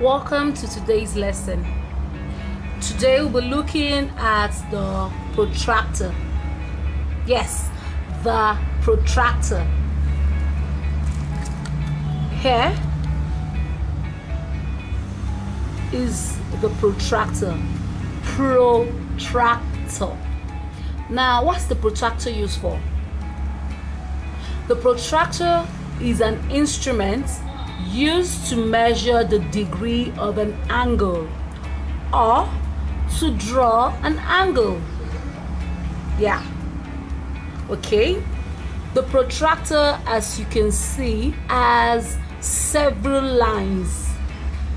Welcome to today's lesson. Today we'll be looking at the protractor. Yes, the protractor. Here is the protractor. Protractor. Now, what's the protractor used for? The protractor is an instrument used to measure the degree of an angle or to draw an angle. Yeah. Okay. The protractor, as you can see, has several lines.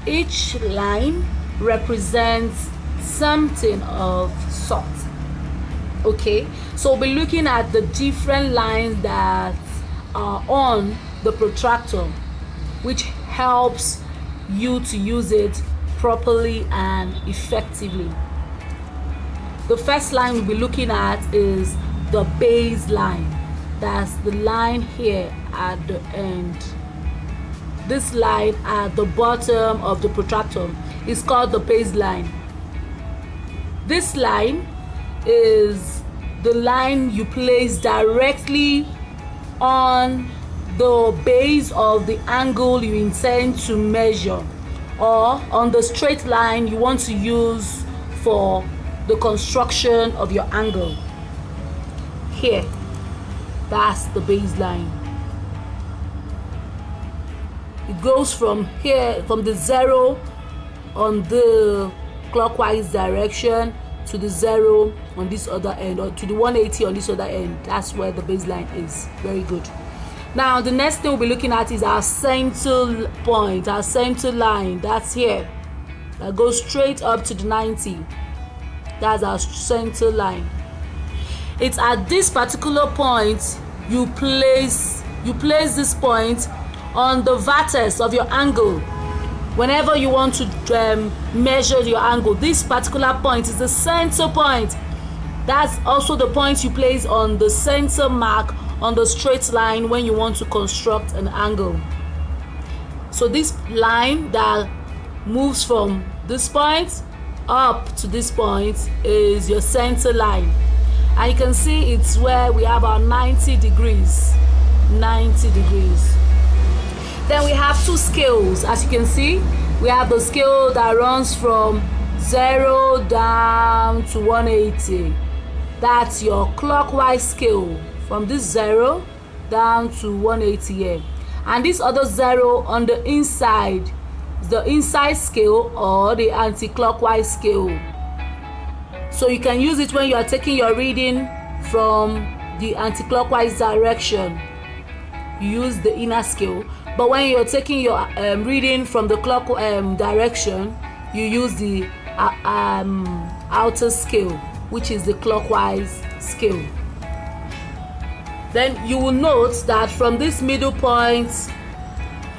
Each line represents something of sort. Okay, so we'll be looking at the different lines that are on the protractor, which helps you to use it properly and effectively. The first line we'll be looking at is the baseline. That's the line here at the end. This line at the bottom of the protractor is called the baseline. This line is the line you place directly on the base of the angle you intend to measure, or on the straight line you want to use for the construction of your angle. Here, that's the baseline. It goes from here, from the zero on the clockwise direction to the zero on this other end, or to the 180 on this other end. That's where the baseline is. Very good. Now the next thing we'll be looking at is our center point, our center line. That's here. That goes straight up to the 90. That's our center line. It's at this particular point you place this point on the vertex of your angle. Whenever you want to measure your angle, this particular point is the center point. That's also the point you place on the center mark on the straight line when you want to construct an angle. So this line that moves from this point up to this point is your center line. And you can see it's where we have our 90 degrees. 90 degrees. Then we have two scales. As you can see, we have the scale that runs from 0 down to 180. That's your clockwise scale, from this 0 down to 180 here. And this other 0 on the inside is the inside scale, or the anti-clockwise scale. So you can use it when you are taking your reading from the anti-clockwise direction. You use the inner scale. But when you're taking your reading from the clock direction, you use the outer scale, which is the clockwise scale. Then you will note that from this middle point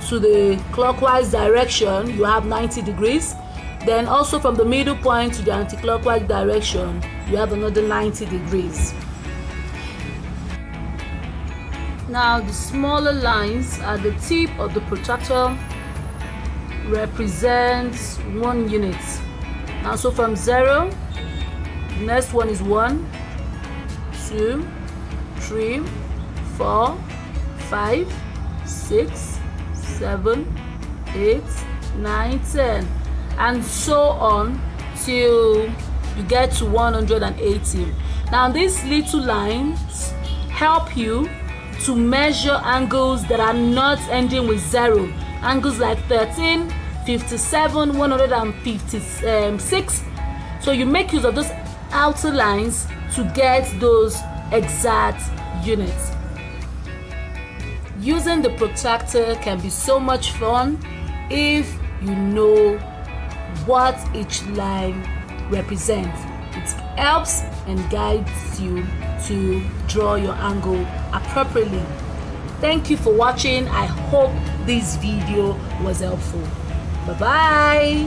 to the clockwise direction, you have 90 degrees. Then also from the middle point to the anti-clockwise direction, you have another 90 degrees. Now the smaller lines at the tip of the protractor represents 1 unit. Now so from 0, the next one is 1, 2, 3, 4, 5, 6, 7, 8, 9, 10, and so on till you get to 180. Now these little lines help you to measure angles that are not ending with 0. Angles like 13, 57, 156. So you make use of those outer lines to get those exact units. Using the protractor can be so much fun if you know what each line represents. It helps and guides you to draw your angle appropriately. Thank you for watching. I hope this video was helpful. Bye bye.